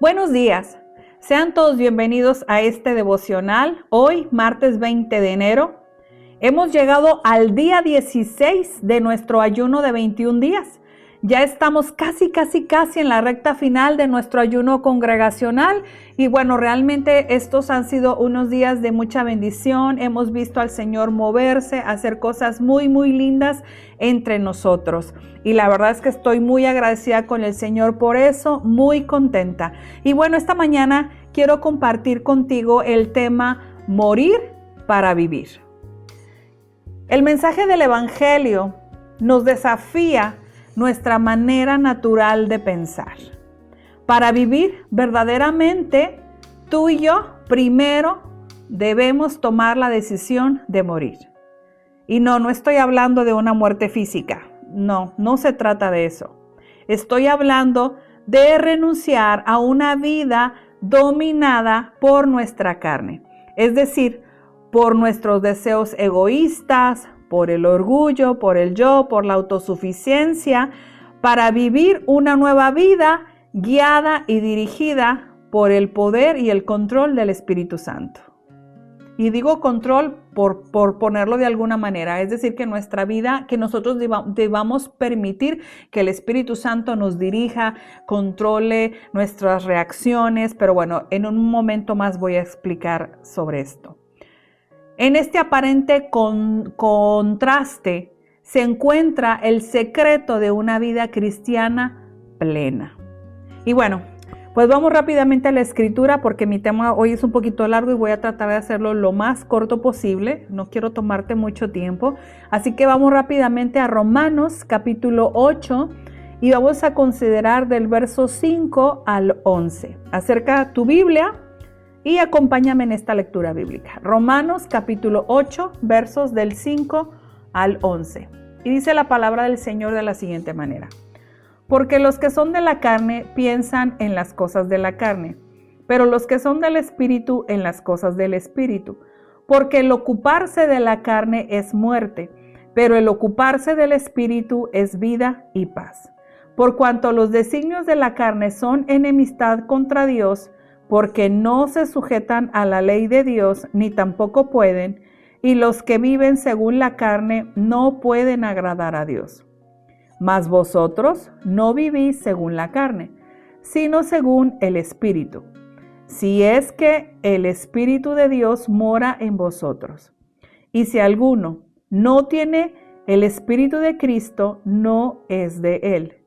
Buenos días, sean todos bienvenidos a este devocional. Hoy, martes 20 de enero, hemos llegado al día 16 de nuestro ayuno de 21 días. Ya estamos casi en la recta final de nuestro ayuno congregacional y bueno, realmente estos han sido unos días de mucha bendición. Hemos visto al Señor moverse, hacer cosas muy lindas entre nosotros. Y la verdad es que estoy muy agradecida con el Señor por eso, muy contenta. Y bueno, esta mañana quiero compartir contigo el tema morir para vivir. El mensaje del Evangelio nos desafía nuestra manera natural de pensar. Para vivir verdaderamente, tú y yo primero debemos tomar la decisión de morir. Y no estoy hablando de una muerte física. No se trata de eso. Estoy hablando de renunciar a una vida dominada por nuestra carne. Es decir, por nuestros deseos egoístas, por el orgullo, por el yo, por la autosuficiencia, para vivir una nueva vida guiada y dirigida por el poder y el control del Espíritu Santo. Y digo control por ponerlo de alguna manera, es decir, que nuestra vida, que nosotros debamos permitir que el Espíritu Santo nos dirija, controle nuestras reacciones, pero bueno, en un momento más voy a explicar sobre esto. En este aparente contraste se encuentra el secreto de una vida cristiana plena. Y bueno, pues vamos rápidamente a la escritura porque mi tema hoy es un poquito largo y voy a tratar de hacerlo lo más corto posible. No quiero tomarte mucho tiempo. Así que vamos rápidamente a Romanos capítulo 8 y vamos a considerar del verso 5 al 11. Acerca tu Biblia y acompáñame en esta lectura bíblica. Romanos capítulo 8, versos del 5 al 11. Y dice la palabra del Señor de la siguiente manera. Porque los que son de la carne piensan en las cosas de la carne, pero los que son del Espíritu en las cosas del Espíritu. Porque el ocuparse de la carne es muerte, pero el ocuparse del Espíritu es vida y paz. Por cuanto los designios de la carne son enemistad contra Dios, porque no se sujetan a la ley de Dios, ni tampoco pueden, y los que viven según la carne no pueden agradar a Dios. Mas vosotros no vivís según la carne, sino según el Espíritu, si es que el Espíritu de Dios mora en vosotros. Y si alguno no tiene el Espíritu de Cristo, no es de él.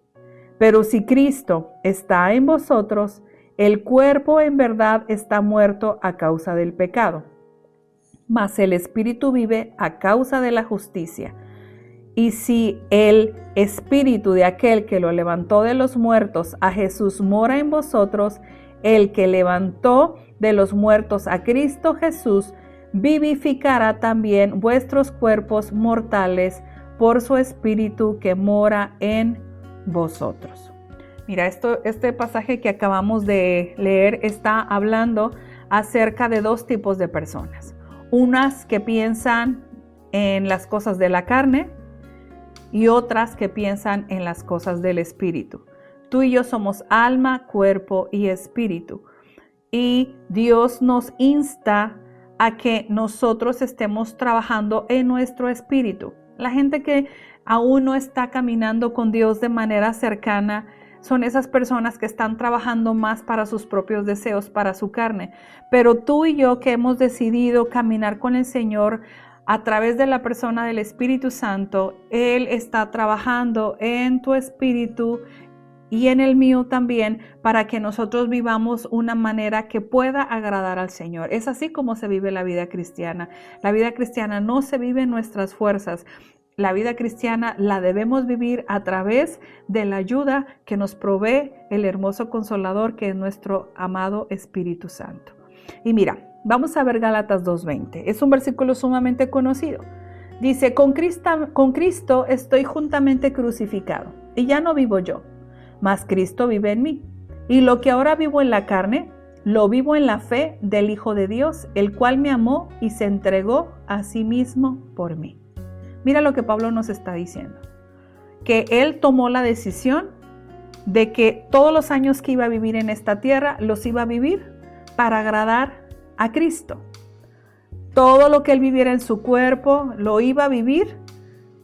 Pero si Cristo está en vosotros, el cuerpo en verdad está muerto a causa del pecado, mas el Espíritu vive a causa de la justicia. Y si el Espíritu de aquel que lo levantó de los muertos, a Jesús, mora en vosotros, el que levantó de los muertos a Cristo Jesús, vivificará también vuestros cuerpos mortales por su Espíritu que mora en vosotros. Mira, este pasaje que acabamos de leer está hablando acerca de dos tipos de personas. Unas que piensan en las cosas de la carne y otras que piensan en las cosas del Espíritu. Tú y yo somos alma, cuerpo y espíritu. Y Dios nos insta a que nosotros estemos trabajando en nuestro espíritu. La gente que aún no está caminando con Dios de manera cercana son esas personas que están trabajando más para sus propios deseos, para su carne. Pero tú y yo que hemos decidido caminar con el Señor a través de la persona del Espíritu Santo, Él está trabajando en tu espíritu y en el mío también para que nosotros vivamos una manera que pueda agradar al Señor. Es así como se vive la vida cristiana. La vida cristiana no se vive en nuestras fuerzas. La vida cristiana la debemos vivir a través de la ayuda que nos provee el hermoso Consolador que es nuestro amado Espíritu Santo. Y mira, vamos a ver Gálatas 2:20. Es un versículo sumamente conocido. Dice, con Cristo estoy juntamente crucificado, y ya no vivo yo, mas Cristo vive en mí. Y lo que ahora vivo en la carne, lo vivo en la fe del Hijo de Dios, el cual me amó y se entregó a sí mismo por mí. Mira lo que Pablo nos está diciendo, que él tomó la decisión de que todos los años que iba a vivir en esta tierra, los iba a vivir para agradar a Cristo. Todo lo que él viviera en su cuerpo, lo iba a vivir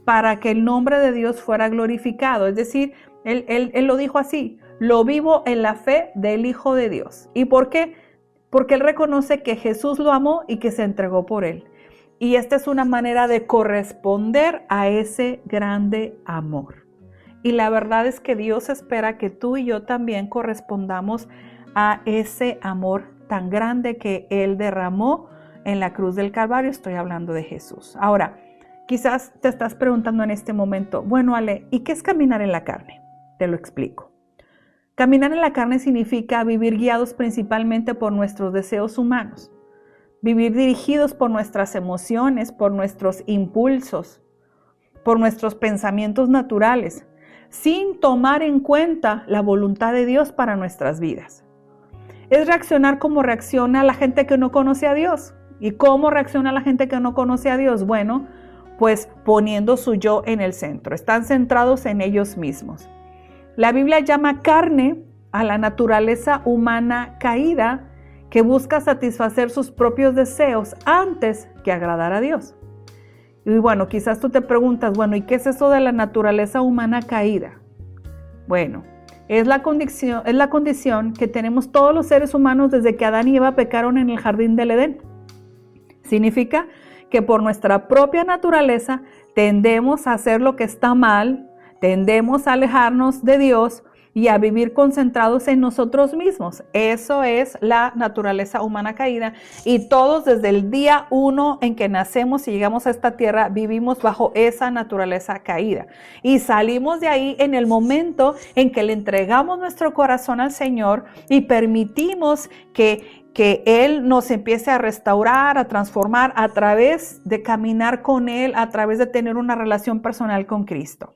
para que el nombre de Dios fuera glorificado. Es decir, él lo dijo así: lo vivo en la fe del Hijo de Dios. ¿Y por qué? Porque él reconoce que Jesús lo amó y que se entregó por él. Y esta es una manera de corresponder a ese grande amor. Y la verdad es que Dios espera que tú y yo también correspondamos a ese amor tan grande que él derramó en la cruz del Calvario. Estoy hablando de Jesús. Ahora, quizás te estás preguntando en este momento, bueno, Ale, ¿y qué es caminar en la carne? Te lo explico. Caminar en la carne significa vivir guiados principalmente por nuestros deseos humanos, vivir dirigidos por nuestras emociones, por nuestros impulsos, por nuestros pensamientos naturales, sin tomar en cuenta la voluntad de Dios para nuestras vidas. Es reaccionar como reacciona la gente que no conoce a Dios. ¿Y cómo reacciona la gente que no conoce a Dios? Bueno, pues poniendo su yo en el centro. Están centrados en ellos mismos. La Biblia llama carne a la naturaleza humana caída que busca satisfacer sus propios deseos antes que agradar a Dios. Y bueno, quizás tú te preguntas, bueno, ¿y qué es eso de la naturaleza humana caída? Bueno, es la condición que tenemos todos los seres humanos desde que Adán y Eva pecaron en el jardín del Edén. Significa que por nuestra propia naturaleza tendemos a hacer lo que está mal, tendemos a alejarnos de Dios y a vivir concentrados en nosotros mismos. Eso es la naturaleza humana caída, y todos desde el día 1 en que nacemos y llegamos a esta tierra vivimos bajo esa naturaleza caída, y salimos de ahí en el momento en que le entregamos nuestro corazón al Señor y permitimos que Él nos empiece a restaurar, a transformar a través de caminar con Él, a través de tener una relación personal con Cristo.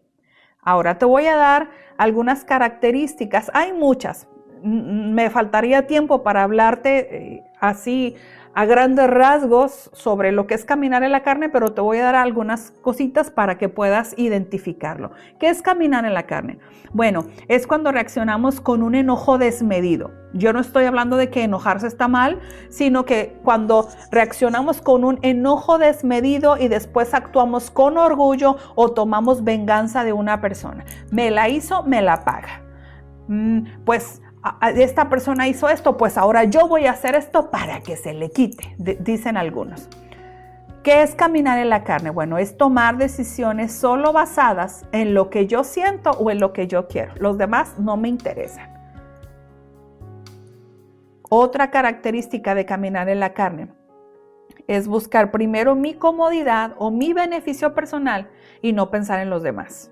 Ahora te voy a dar algunas características. Hay muchas. Me faltaría tiempo para hablarte así a grandes rasgos sobre lo que es caminar en la carne, pero te voy a dar algunas cositas para que puedas identificarlo. ¿Qué es caminar en la carne? Bueno, es cuando reaccionamos con un enojo desmedido. Yo no estoy hablando de que enojarse está mal, sino que cuando reaccionamos con un enojo desmedido y después actuamos con orgullo o tomamos venganza de una persona. Me la hizo, me la paga. Pues esta persona hizo esto, pues ahora yo voy a hacer esto para que se le quite, dicen algunos. ¿Qué es caminar en la carne? Bueno, es tomar decisiones solo basadas en lo que yo siento o en lo que yo quiero. Los demás no me interesan. Otra característica de caminar en la carne es buscar primero mi comodidad o mi beneficio personal y no pensar en los demás.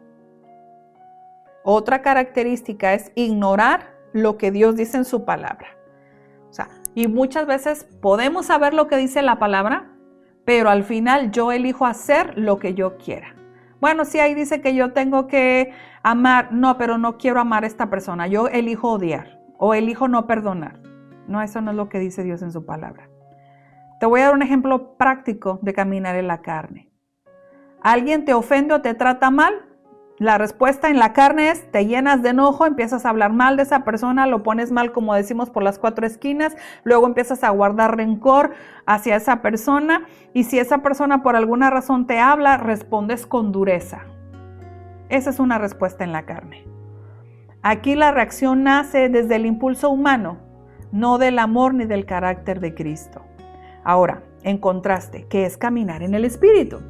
Otra característica es ignorar lo que Dios dice en su palabra. Y muchas veces podemos saber lo que dice la palabra, pero al final yo elijo hacer lo que yo quiera. Bueno, sí, ahí dice que yo tengo que amar. No, pero no quiero amar a esta persona. Yo elijo odiar o elijo no perdonar. No, eso no es lo que dice Dios en su palabra. Te voy a dar un ejemplo práctico de caminar en la carne. ¿Alguien te ofende o te trata mal? La respuesta en la carne es, te llenas de enojo, empiezas a hablar mal de esa persona, lo pones mal, como decimos, por las 4 esquinas, luego empiezas a guardar rencor hacia esa persona, y si esa persona por alguna razón te habla, respondes con dureza. Esa es una respuesta en la carne. Aquí la reacción nace desde el impulso humano, no del amor ni del carácter de Cristo. Ahora, en contraste, ¿qué es caminar en el Espíritu?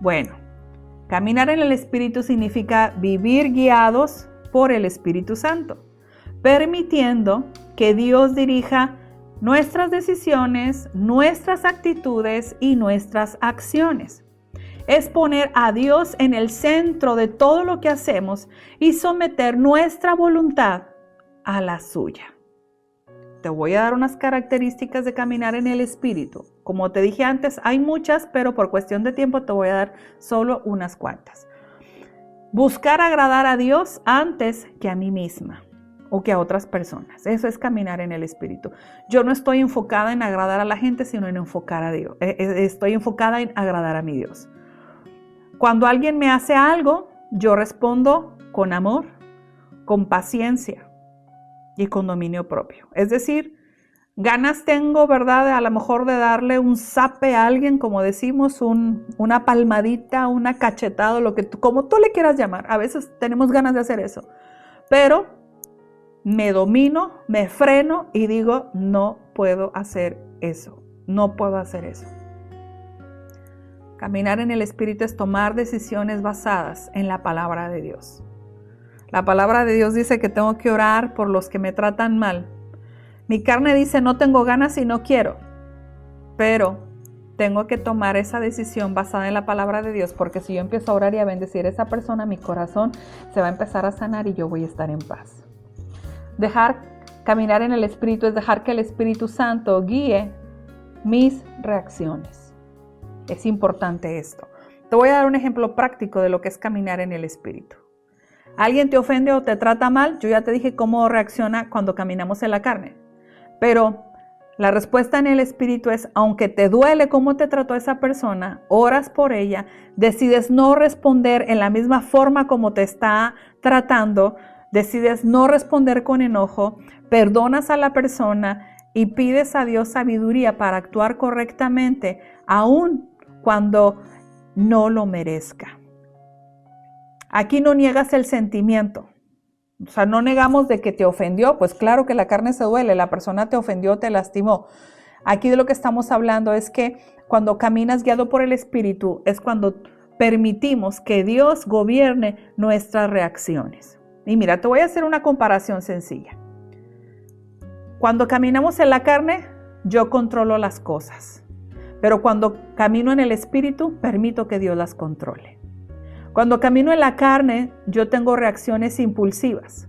Bueno, caminar en el Espíritu significa vivir guiados por el Espíritu Santo, permitiendo que Dios dirija nuestras decisiones, nuestras actitudes y nuestras acciones. Es poner a Dios en el centro de todo lo que hacemos y someter nuestra voluntad a la suya. Te voy a dar unas características de caminar en el Espíritu. Como te dije antes, hay muchas, pero por cuestión de tiempo te voy a dar solo unas cuantas. Buscar agradar a Dios antes que a mí misma o que a otras personas. Eso es caminar en el Espíritu. Yo no estoy enfocada en agradar a la gente, sino en enfocar a Dios. Estoy enfocada en agradar a mi Dios. Cuando alguien me hace algo, yo respondo con amor, con paciencia y con dominio propio. Es decir, ganas tengo, ¿verdad? A lo mejor de darle un zape a alguien, como decimos, una palmadita, una cachetada, como tú le quieras llamar. A veces tenemos ganas de hacer eso. Pero me domino, me freno y digo, no puedo hacer eso. No puedo hacer eso. Caminar en el Espíritu es tomar decisiones basadas en la palabra de Dios. La palabra de Dios dice que tengo que orar por los que me tratan mal. Mi carne dice, no tengo ganas y no quiero. Pero tengo que tomar esa decisión basada en la palabra de Dios, porque si yo empiezo a orar y a bendecir a esa persona, mi corazón se va a empezar a sanar y yo voy a estar en paz. Caminar en el Espíritu es dejar que el Espíritu Santo guíe mis reacciones. Es importante esto. Te voy a dar un ejemplo práctico de lo que es caminar en el Espíritu. Alguien te ofende o te trata mal, yo ya te dije cómo reacciona cuando caminamos en la carne. Pero la respuesta en el Espíritu es, aunque te duele cómo te trató esa persona, oras por ella, decides no responder en la misma forma como te está tratando, decides no responder con enojo, perdonas a la persona y pides a Dios sabiduría para actuar correctamente, aun cuando no lo merezca. Aquí no niegas el sentimiento. O sea, no negamos de que te ofendió, pues claro que la carne se duele, la persona te ofendió, te lastimó. Aquí de lo que estamos hablando es que cuando caminas guiado por el Espíritu es cuando permitimos que Dios gobierne nuestras reacciones. Y mira, te voy a hacer una comparación sencilla. Cuando caminamos en la carne, yo controlo las cosas. Pero cuando camino en el Espíritu, permito que Dios las controle. Cuando camino en la carne, yo tengo reacciones impulsivas.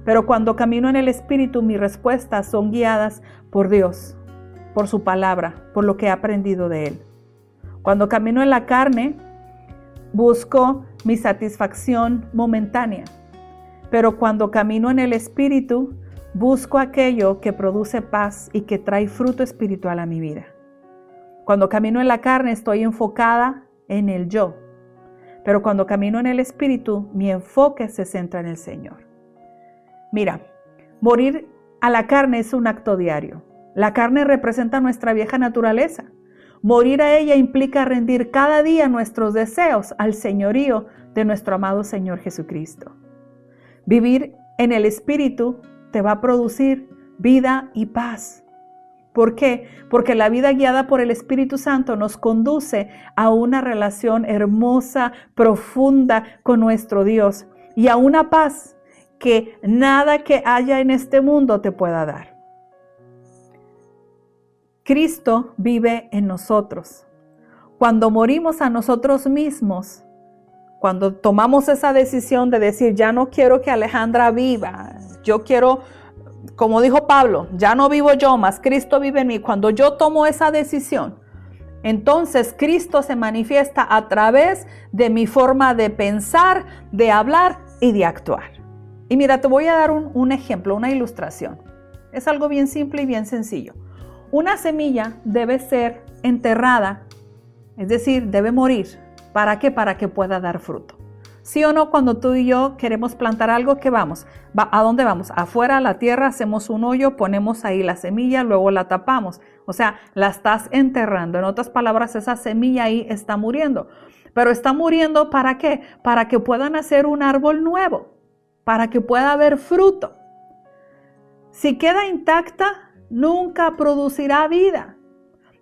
Pero cuando camino en el Espíritu, mis respuestas son guiadas por Dios, por su palabra, por lo que he aprendido de Él. Cuando camino en la carne, busco mi satisfacción momentánea. Pero cuando camino en el Espíritu, busco aquello que produce paz y que trae fruto espiritual a mi vida. Cuando camino en la carne estoy enfocada en el yo, pero cuando camino en el Espíritu, mi enfoque se centra en el Señor. Mira, morir a la carne es un acto diario. La carne representa nuestra vieja naturaleza. Morir a ella implica rendir cada día nuestros deseos al señorío de nuestro amado Señor Jesucristo. Vivir en el Espíritu te va a producir vida y paz. ¿Por qué? Porque la vida guiada por el Espíritu Santo nos conduce a una relación hermosa, profunda con nuestro Dios y a una paz que nada que haya en este mundo te pueda dar. Cristo vive en nosotros. Cuando morimos a nosotros mismos, cuando tomamos esa decisión de decir, ya no quiero que Alejandra viva, yo quiero... Como dijo Pablo, ya no vivo yo, mas Cristo vive en mí. Cuando yo tomo esa decisión, entonces Cristo se manifiesta a través de mi forma de pensar, de hablar y de actuar. Y mira, te voy a dar un ejemplo, una ilustración. Es algo bien simple y bien sencillo. Una semilla debe ser enterrada, es decir, debe morir. ¿Para qué? Para que pueda dar fruto. ¿Sí o no? Cuando tú y yo queremos plantar algo, ¿qué vamos? ¿A dónde vamos? Afuera a la tierra, hacemos un hoyo, ponemos ahí la semilla, luego la tapamos. O sea, la estás enterrando. En otras palabras, esa semilla ahí está muriendo. Pero está muriendo ¿para qué? Para que pueda nacer un árbol nuevo, para que pueda haber fruto. Si queda intacta, nunca producirá vida.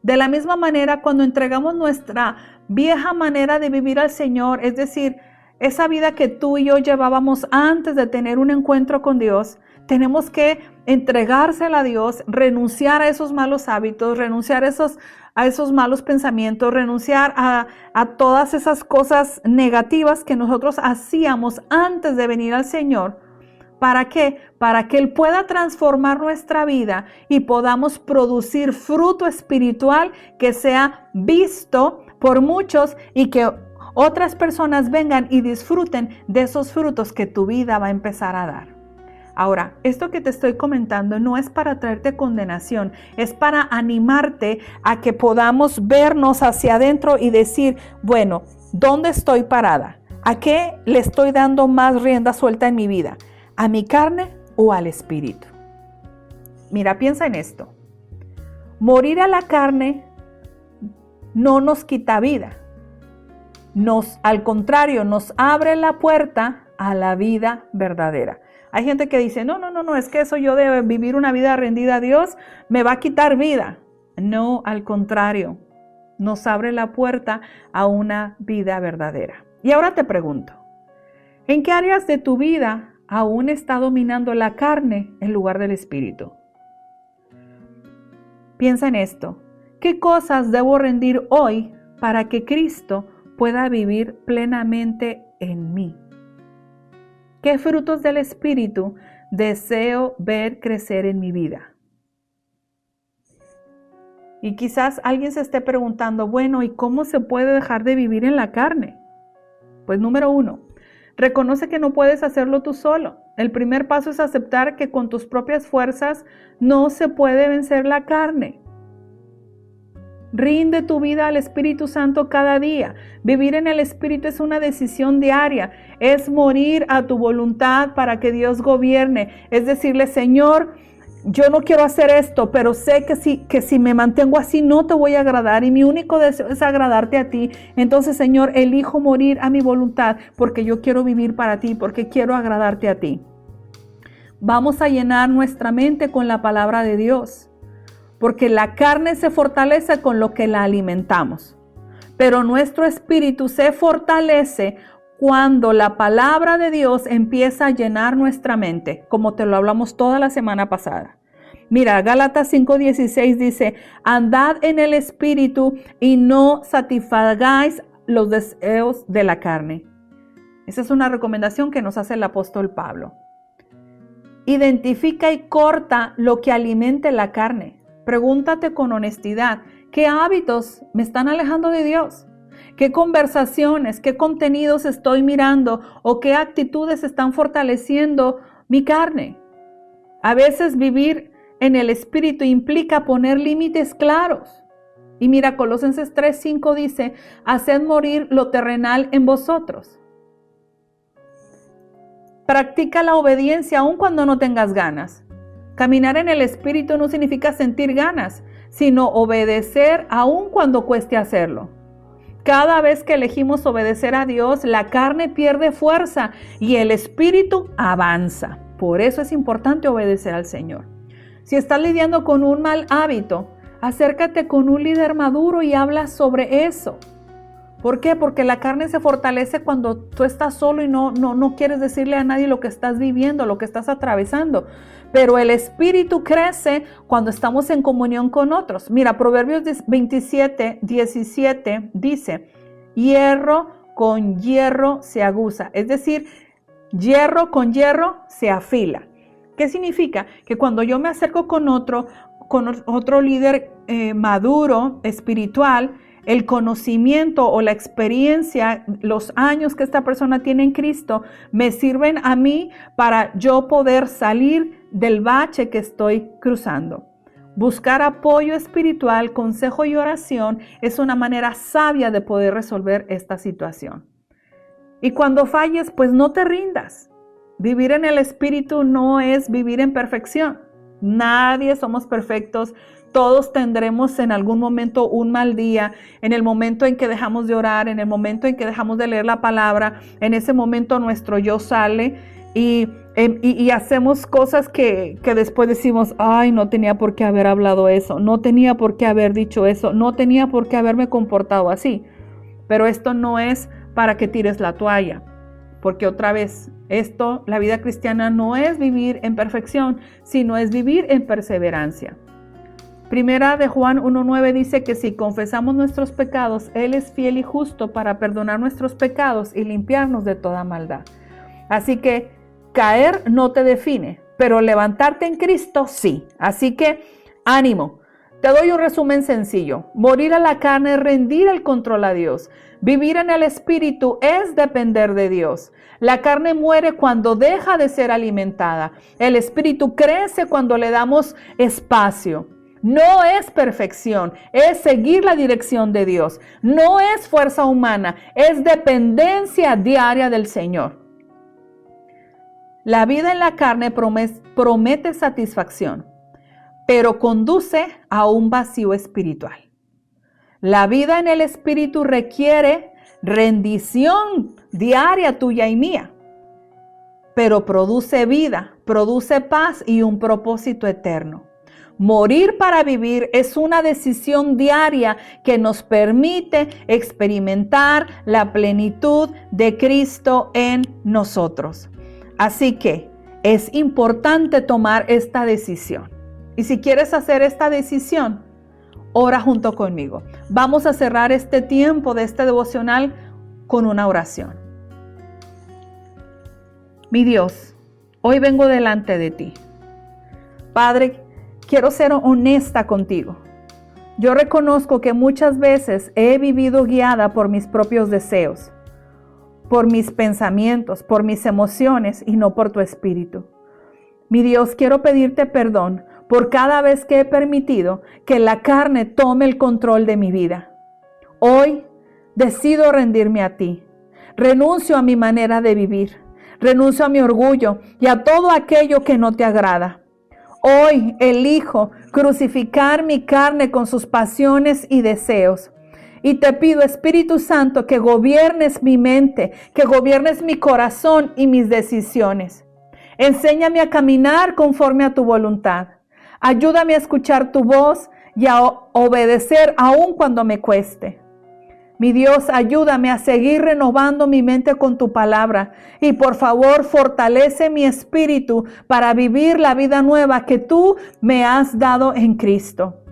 De la misma manera, cuando entregamos nuestra vieja manera de vivir al Señor, es decir, esa vida que tú y yo llevábamos antes de tener un encuentro con Dios, tenemos que entregársela a Dios, renunciar a esos malos hábitos, renunciar a esos malos pensamientos, renunciar a todas esas cosas negativas que nosotros hacíamos antes de venir al Señor. ¿Para qué? Para que Él pueda transformar nuestra vida y podamos producir fruto espiritual que sea visto por muchos y que otras personas vengan y disfruten de esos frutos que tu vida va a empezar a dar. Ahora, esto que te estoy comentando no es para traerte condenación, es para animarte a que podamos vernos hacia adentro y decir, bueno, ¿dónde estoy parada? ¿A qué le estoy dando más rienda suelta en mi vida? ¿A mi carne o al espíritu? Mira, piensa en esto. Morir a la carne no nos quita vida. Al contrario, nos abre la puerta a la vida verdadera. Hay gente que dice, no, es que eso yo de vivir una vida rendida a Dios me va a quitar vida. No, al contrario, nos abre la puerta a una vida verdadera. Y ahora te pregunto, ¿en qué áreas de tu vida aún está dominando la carne en lugar del espíritu? Piensa en esto. ¿Qué cosas debo rendir hoy para que Cristo pueda vivir plenamente en mí? ¿Qué frutos del Espíritu deseo ver crecer en mi vida? Y quizás alguien se esté preguntando, bueno, ¿y cómo se puede dejar de vivir en la carne? Pues número 1, reconoce que no puedes hacerlo tú solo. El primer paso es aceptar que con tus propias fuerzas no se puede vencer la carne. Rinde tu vida al Espíritu Santo cada día. Vivir en el Espíritu es una decisión diaria. Es morir a tu voluntad para que Dios gobierne. Es decirle, Señor, yo no quiero hacer esto, pero sé que si me mantengo así no te voy a agradar y mi único deseo es agradarte a ti. Entonces, Señor, elijo morir a mi voluntad porque yo quiero vivir para ti, porque quiero agradarte a ti. Vamos a llenar nuestra mente con la palabra de Dios. Porque la carne se fortalece con lo que la alimentamos. Pero nuestro espíritu se fortalece cuando la palabra de Dios empieza a llenar nuestra mente, como te lo hablamos toda la semana pasada. Mira, Gálatas 5:16 dice, andad en el espíritu y no satisfagáis los deseos de la carne. Esa es una recomendación que nos hace el apóstol Pablo. Identifica y corta lo que alimente la carne. Pregúntate con honestidad, ¿qué hábitos me están alejando de Dios? ¿Qué conversaciones, qué contenidos estoy mirando o qué actitudes están fortaleciendo mi carne? A veces vivir en el Espíritu implica poner límites claros. Y mira, Colosenses 3:5 dice, haced morir lo terrenal en vosotros. Practica la obediencia aun cuando no tengas ganas. Caminar en el Espíritu no significa sentir ganas, sino obedecer aun cuando cueste hacerlo. Cada vez que elegimos obedecer a Dios, la carne pierde fuerza y el Espíritu avanza. Por eso es importante obedecer al Señor. Si estás lidiando con un mal hábito, acércate con un líder maduro y habla sobre eso. ¿Por qué? Porque la carne se fortalece cuando tú estás solo y no quieres decirle a nadie lo que estás viviendo, lo que estás atravesando. Pero el espíritu crece cuando estamos en comunión con otros. Mira, Proverbios 27:17 dice, hierro con hierro se aguza. Es decir, hierro con hierro se afila. ¿Qué significa? Que cuando yo me acerco con otro líder maduro, espiritual, el conocimiento o la experiencia, los años que esta persona tiene en Cristo, me sirven a mí para yo poder salir del bache que estoy cruzando. Buscar apoyo espiritual, consejo y oración es una manera sabia de poder resolver esta situación. Y cuando falles, pues no te rindas. Vivir en el Espíritu no es vivir en perfección. Nadie somos perfectos. Todos tendremos en algún momento un mal día, en el momento en que dejamos de orar, en el momento en que dejamos de leer la palabra, en ese momento nuestro yo sale y hacemos cosas que después decimos, ay, no tenía por qué haber hablado eso, no tenía por qué haber dicho eso, no tenía por qué haberme comportado así. Pero esto no es para que tires la toalla, porque otra vez, la vida cristiana no es vivir en perfección, sino es vivir en perseverancia. Primera de Juan 1:9 dice que si confesamos nuestros pecados, Él es fiel y justo para perdonar nuestros pecados y limpiarnos de toda maldad. Así que caer no te define, pero levantarte en Cristo sí. Así que ánimo. Te doy un resumen sencillo. Morir a la carne es rendir el control a Dios. Vivir en el Espíritu es depender de Dios. La carne muere cuando deja de ser alimentada. El Espíritu crece cuando le damos espacio. No es perfección, es seguir la dirección de Dios. No es fuerza humana, es dependencia diaria del Señor. La vida en la carne promete satisfacción, pero conduce a un vacío espiritual. La vida en el espíritu requiere rendición diaria tuya y mía, pero produce vida, produce paz y un propósito eterno. Morir para vivir es una decisión diaria que nos permite experimentar la plenitud de Cristo en nosotros. Así que es importante tomar esta decisión. Y si quieres hacer esta decisión, ora junto conmigo. Vamos a cerrar este tiempo de este devocional con una oración. Mi Dios, hoy vengo delante de ti. Padre, quiero ser honesta contigo. Yo reconozco que muchas veces he vivido guiada por mis propios deseos, por mis pensamientos, por mis emociones y no por tu espíritu. Mi Dios, quiero pedirte perdón por cada vez que he permitido que la carne tome el control de mi vida. Hoy decido rendirme a ti. Renuncio a mi manera de vivir. Renuncio a mi orgullo y a todo aquello que no te agrada. Hoy elijo crucificar mi carne con sus pasiones y deseos. Y te pido, Espíritu Santo, que gobiernes mi mente, que gobiernes mi corazón y mis decisiones. Enséñame a caminar conforme a tu voluntad. Ayúdame a escuchar tu voz y a obedecer aun cuando me cueste. Mi Dios, ayúdame a seguir renovando mi mente con tu palabra y por favor fortalece mi espíritu para vivir la vida nueva que tú me has dado en Cristo.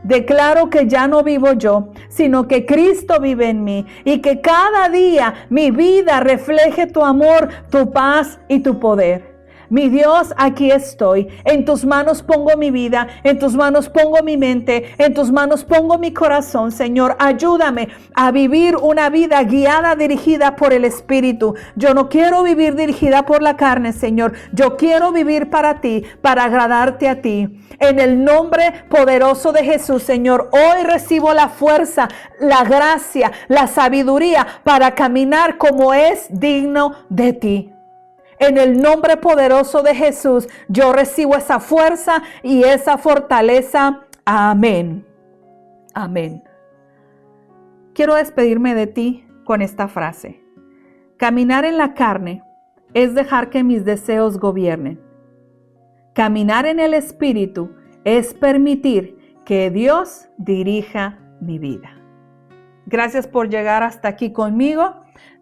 Declaro que ya no vivo yo, sino que Cristo vive en mí y que cada día mi vida refleje tu amor, tu paz y tu poder. Mi Dios, aquí estoy. En tus manos pongo mi vida, en tus manos pongo mi mente, en tus manos pongo mi corazón. Señor, ayúdame a vivir una vida guiada, dirigida por el Espíritu. Yo no quiero vivir dirigida por la carne, Señor. Yo quiero vivir para ti, para agradarte a ti. En el nombre poderoso de Jesús, Señor, hoy recibo la fuerza, la gracia, la sabiduría para caminar como es digno de ti. En el nombre poderoso de Jesús, yo recibo esa fuerza y esa fortaleza. Amén. Amén. Quiero despedirme de ti con esta frase. Caminar en la carne es dejar que mis deseos gobiernen. Caminar en el Espíritu es permitir que Dios dirija mi vida. Gracias por llegar hasta aquí conmigo.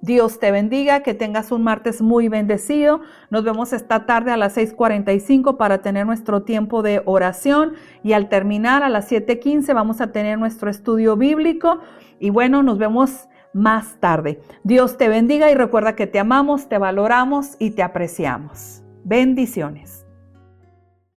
Dios te bendiga, que tengas un martes muy bendecido. Nos vemos esta tarde a las 6:45 para tener nuestro tiempo de oración y al terminar a las 7:15 vamos a tener nuestro estudio bíblico y bueno, nos vemos más tarde. Dios te bendiga y recuerda que te amamos, te valoramos y te apreciamos. Bendiciones.